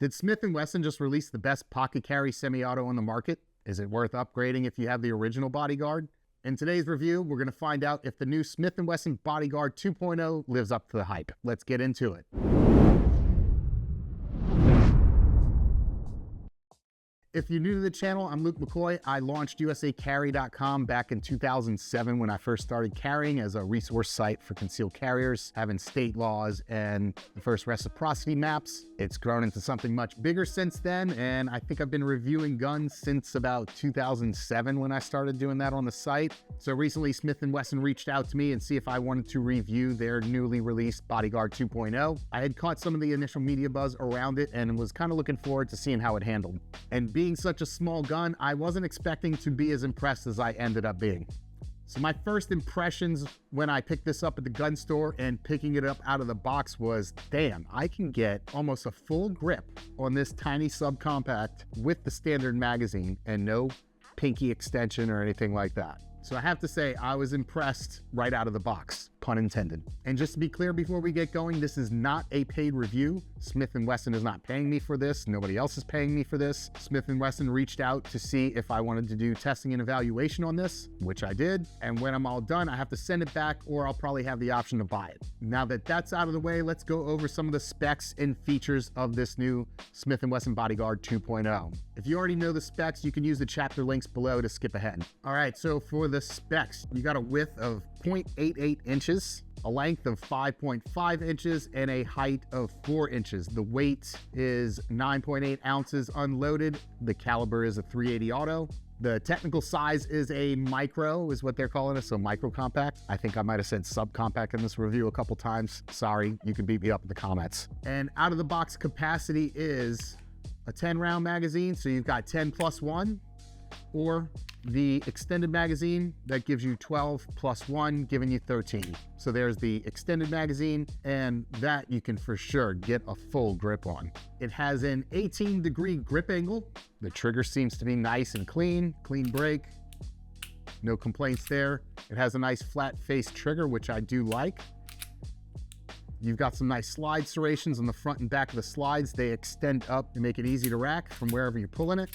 Did Smith & Wesson just release the best pocket carry semi-auto on the market? Is it worth upgrading if you have the original Bodyguard? In today's review, we're going to find out if the new Smith & Wesson Bodyguard 2.0 lives up to the hype. Let's get into it. If you're new to the channel, I'm Luke McCoy. I launched USAcarry.com back in 2007 when I first started carrying as a resource site for concealed carriers, having state laws and the first reciprocity maps. It's grown into something much bigger since then, and I think I've been reviewing guns since about 2007 when I started doing that on the site. So recently, Smith & Wesson reached out to me and see if I wanted to review their newly released Bodyguard 2.0. I had caught some of the initial media buzz around it and was kind of looking forward to seeing how it handled. And being such a small gun, I wasn't expecting to be as impressed as I ended up being. So my first impressions when I picked this up at the gun store and picking it up out of the box was, damn, I can get almost a full grip on this tiny subcompact with the standard magazine and no pinky extension or anything like that. So I have to say, I was impressed right out of the box, pun intended. And just to be clear before we get going, this is not a paid review. Smith & Wesson is not paying me for this. Nobody else is paying me for this. Smith & Wesson reached out to see if I wanted to do testing and evaluation on this, which I did. And when I'm all done, I have to send it back or I'll probably have the option to buy it. Now that that's out of the way, let's go over some of the specs and features of this new Smith & Wesson Bodyguard 2.0. If you already know the specs, you can use the chapter links below to skip ahead. All right, so for the specs, you got a width of 0.88 inches, a length of 5.5 inches, and a height of 4 inches. The weight is 9.8 ounces unloaded. The caliber is a .380 auto. The technical size is a micro, is what they're calling it, so micro compact. I think I might have said subcompact in this review a couple times. Sorry, you can beat me up in the comments. And out of the box capacity is a 10 round magazine, so you've got 10 plus 1, or the extended magazine that gives you 12 plus 1, giving you 13. So there's the extended magazine, and that you can for sure get a full grip on. It has an 18-degree grip angle. The trigger seems to be nice and clean break. No complaints there. It has a nice flat face trigger, which I do like. You've got some nice slide serrations on the front and back of the slides. They extend up to make it easy to rack from wherever you're pulling it.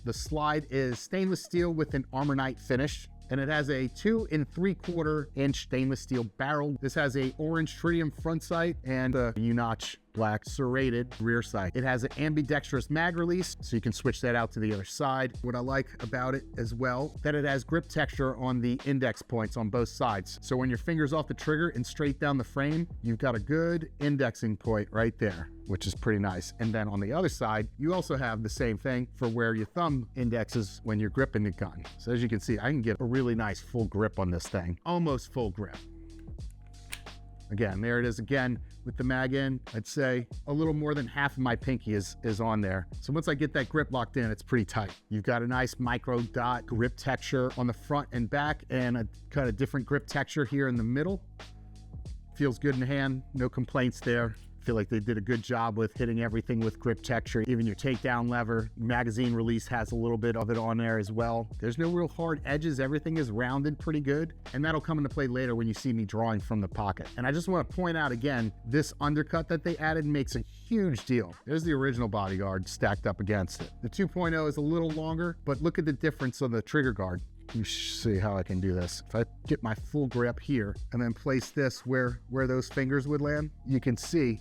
The slide is stainless steel with an Armornite finish, and it has a 2 3/4 inch stainless steel barrel. This has a orange tritium front sight and a U-notch black serrated rear sight. It has an ambidextrous mag release, so you can switch that out to the other side. What I like about it as well, that it has grip texture on the index points on both sides. So when your finger's off the trigger and straight down the frame, you've got a good indexing point right there, which is pretty nice. And then on the other side, you also have the same thing for where your thumb indexes when you're gripping the gun. So as you can see, I can get a really nice full grip on this thing, almost full grip. Again, there it is again with the mag in. I'd say a little more than half of my pinky is on there. So once I get that grip locked in, it's pretty tight. You've got a nice micro dot grip texture on the front and back, and a kind of different grip texture here in the middle. Feels good in the hand, no complaints there. Feel like they did a good job with hitting everything with grip texture. Even your takedown lever, magazine release has a little bit of it on there as well. There's no real hard edges. Everything is rounded pretty good. And that'll come into play later when you see me drawing from the pocket. And I just want to point out again, this undercut that they added makes a huge deal. There's the original Bodyguard stacked up against it. The 2.0 is a little longer, but look at the difference on the trigger guard. You see how I can do this. If I get my full grip here and then place this where those fingers would land, you can see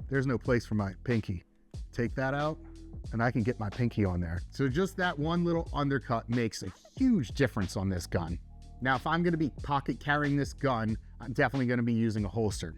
there's no place for my pinky. Take that out and I can get my pinky on there. So just that one little undercut makes a huge difference on this gun. Now, if I'm gonna be pocket carrying this gun, I'm definitely gonna be using a holster.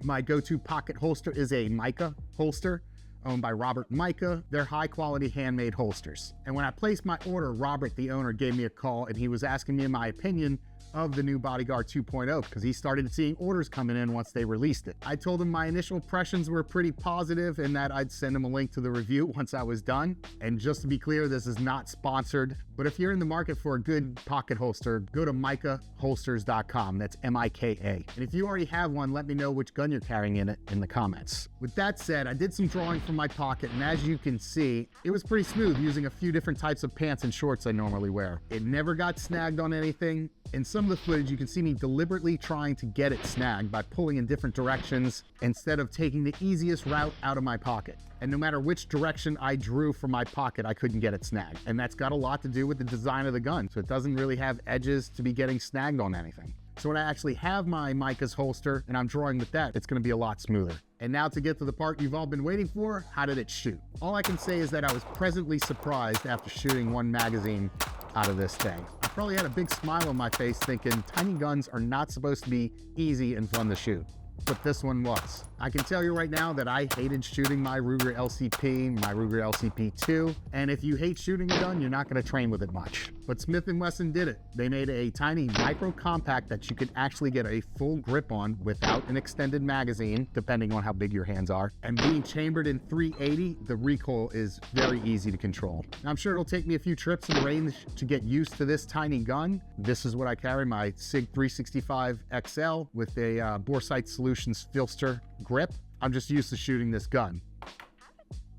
My go-to pocket holster is a Mica holster owned by Robert Mica. They're high quality handmade holsters. And when I placed my order, Robert, the owner, gave me a call and he was asking me my opinion of the new Bodyguard 2.0 because he started seeing orders coming in once they released it. I told him my initial impressions were pretty positive and that I'd send him a link to the review once I was done. And just to be clear, this is not sponsored, but if you're in the market for a good pocket holster, go to micaholsters.com. That's M-I-K-A. And if you already have one, let me know which gun you're carrying in it in the comments. With that said, I did some drawing from my pocket, and as you can see, it was pretty smooth using a few different types of pants and shorts I normally wear. It never got snagged on anything. In some of the footage, you can see me deliberately trying to get it snagged by pulling in different directions instead of taking the easiest route out of my pocket. And no matter which direction I drew from my pocket, I couldn't get it snagged. And that's got a lot to do with the design of the gun. So it doesn't really have edges to be getting snagged on anything. So when I actually have my Micah's holster and I'm drawing with that, it's gonna be a lot smoother. And now to get to the part you've all been waiting for, how did it shoot? All I can say is that I was pleasantly surprised after shooting one magazine out of this thing. I probably had a big smile on my face thinking tiny guns are not supposed to be easy and fun to shoot. But this one was. I can tell you right now that I hated shooting my Ruger LCP, my Ruger LCP2, and if you hate shooting a gun, you're not gonna train with it much. But Smith & Wesson did it. They made a tiny micro compact that you could actually get a full grip on without an extended magazine, depending on how big your hands are. And being chambered in 380, the recoil is very easy to control. Now, I'm sure it'll take me a few trips in range to get used to this tiny gun. This is what I carry, my SIG 365 XL with a Boresight Solutions Filster grip. I'm just used to shooting this gun.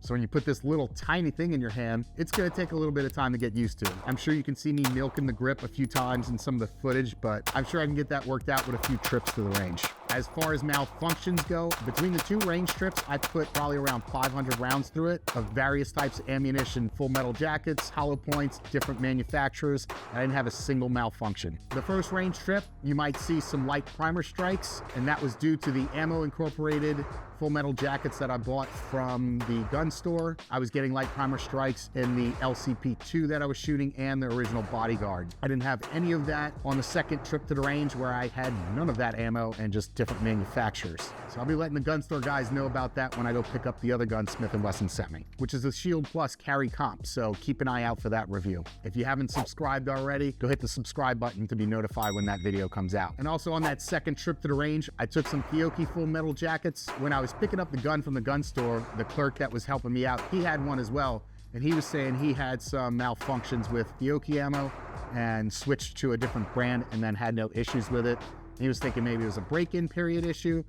So when you put this little tiny thing in your hand, it's gonna take a little bit of time to get used to. I'm sure you can see me milking the grip a few times in some of the footage, but I'm sure I can get that worked out with a few trips to the range. As far as malfunctions go, between the two range trips, I put probably around 500 rounds through it of various types of ammunition, full metal jackets, hollow points, different manufacturers. I didn't have a single malfunction. The first range trip, you might see some light primer strikes, and that was due to the ammo incorporated full metal jackets that I bought from the gun store. I was getting light primer strikes in the LCP2 that I was shooting and the original Bodyguard. I didn't have any of that on the second trip to the range where I had none of that ammo and just different manufacturers. So I'll be letting the gun store guys know about that when I go pick up the other gun Smith & Wesson sent me, which is the Shield Plus Carry Comp. So keep an eye out for that review. If you haven't subscribed already, go hit the subscribe button to be notified when that video comes out. And also on that second trip to the range, I took some Fiocchi full metal jackets. When I was picking up the gun from the gun store, the clerk that was helping me out, he had one as well. And he was saying he had some malfunctions with Fiocchi ammo and switched to a different brand and then had no issues with it. He was thinking maybe it was a break-in period issue.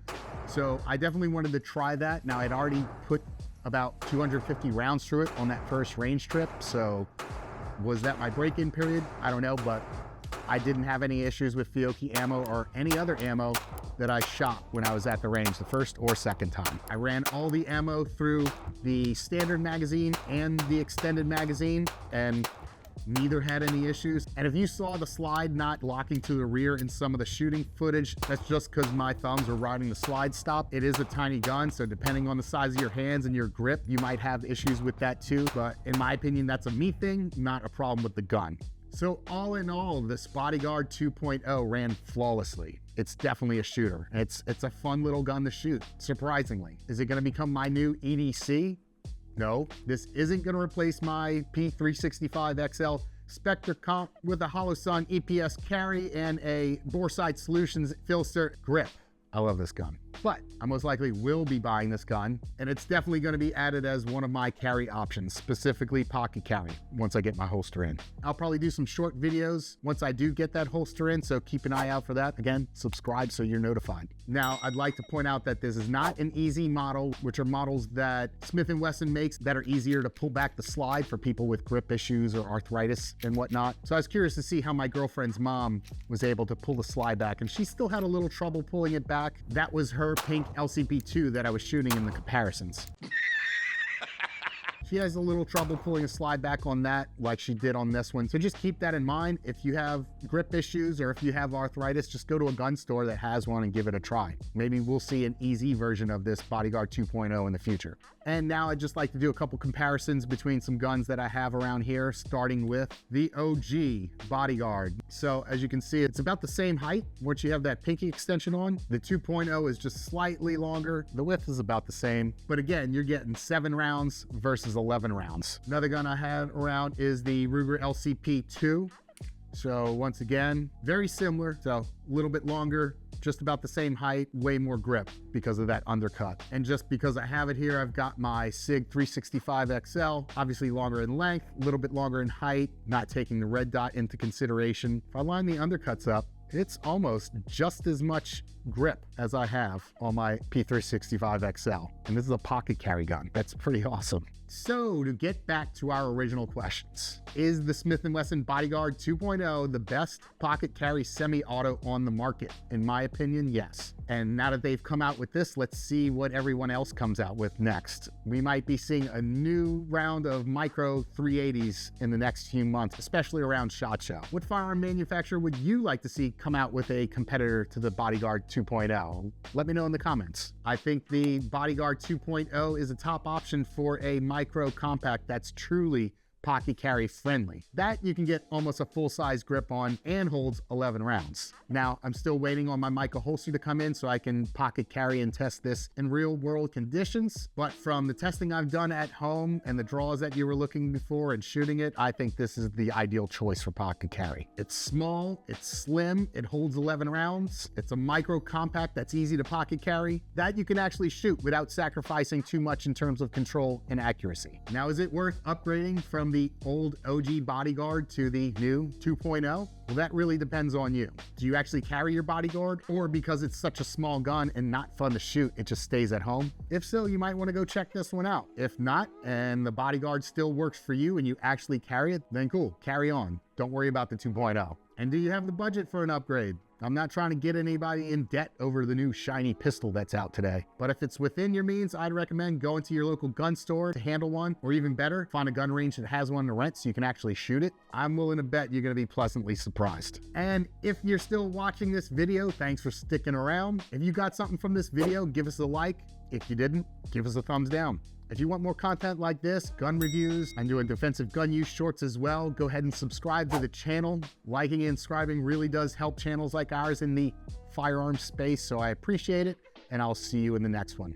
So I definitely wanted to try that. Now I'd already put about 250 rounds through it on that first range trip. So was that my break-in period? I don't know, but I didn't have any issues with Fiocchi ammo or any other ammo that I shot when I was at the range the first or second time. I ran all the ammo through the standard magazine and the extended magazine, and neither had any issues. And if you saw the slide not locking to the rear in some of the shooting footage, that's just because my thumbs were riding the slide stop. It is a tiny gun, so depending on the size of your hands and your grip, you might have issues with that too. But in my opinion, that's a me thing, not a problem with the gun. So all in all, this Bodyguard 2.0 ran flawlessly. It's definitely a shooter. It's a fun little gun to shoot, surprisingly. Is it gonna become my new EDC? No, this isn't gonna replace my P365 XL Spectre Comp with a Holosun EPS carry and a Boresight Solutions Filster grip. I love this gun, but I most likely will be buying this gun, and it's definitely going to be added as one of my carry options, specifically pocket carry, once I get my holster in. I'll probably do some short videos once I do get that holster in, so keep an eye out for that. Again, subscribe so you're notified. Now, I'd like to point out that this is not an easy model, which are models that Smith & Wesson makes that are easier to pull back the slide for people with grip issues or arthritis and whatnot. So I was curious to see how my girlfriend's mom was able to pull the slide back, and she still had a little trouble pulling it back. That was her pink LCP2 that I was shooting in the comparisons. She has a little trouble pulling a slide back on that like she did on this one. So just keep that in mind. If you have grip issues or if you have arthritis, just go to a gun store that has one and give it a try. Maybe we'll see an easy version of this Bodyguard 2.0 in the future. And now I'd just like to do a couple comparisons between some guns that I have around here, starting with the OG Bodyguard. So as you can see, it's about the same height once you have that pinky extension on. The 2.0 is just slightly longer. The width is about the same. But again, you're getting 7 rounds versus 11 rounds. Another gun I have around is the Ruger LCP2. So once again, very similar. So a little bit longer, just about the same height, way more grip because of that undercut. And just because I have it here, I've got my SIG 365 XL, obviously longer in length, a little bit longer in height, not taking the red dot into consideration. If I line the undercuts up, it's almost just as much grip as I have on my P365 XL. And this is a pocket carry gun. That's pretty awesome. So to get back to our original questions, is the Smith & Wesson Bodyguard 2.0 the best pocket carry semi-auto on the market? In my opinion, yes. And now that they've come out with this, let's see what everyone else comes out with next. We might be seeing a new round of micro 380s in the next few months, especially around SHOT Show. What firearm manufacturer would you like to see come out with a competitor to the Bodyguard 2.0? Let me know in the comments. I think the Bodyguard 2.0 is a top option for a micro compact that's truly pocket carry friendly. That you can get almost a full-size grip on and holds 11 rounds. Now, I'm still waiting on my Micro holster to come in so I can pocket carry and test this in real world conditions. But from the testing I've done at home and the draws that you were looking for and shooting it, I think this is the ideal choice for pocket carry. It's small, it's slim, it holds 11 rounds. It's a micro compact that's easy to pocket carry that you can actually shoot without sacrificing too much in terms of control and accuracy. Now, is it worth upgrading from the old OG Bodyguard to the new 2.0? Well, that really depends on you. Do you actually carry your Bodyguard, or because it's such a small gun and not fun to shoot, it just stays at home? If so, you might want to go check this one out. If not, and the Bodyguard still works for you and you actually carry it, then cool, carry on. Don't worry about the 2.0. And do you have the budget for an upgrade? I'm not trying to get anybody in debt over the new shiny pistol that's out today. But if it's within your means, I'd recommend going to your local gun store to handle one, or even better, find a gun range that has one to rent so you can actually shoot it. I'm willing to bet you're going to be pleasantly surprised. And if you're still watching this video, thanks for sticking around. If you got something from this video, give us a like. If you didn't, give us a thumbs down. If you want more content like this, gun reviews, I'm doing defensive gun use shorts as well, go ahead and subscribe to the channel. Liking and subscribing really does help channels like ours in the firearms space, so I appreciate it, and I'll see you in the next one.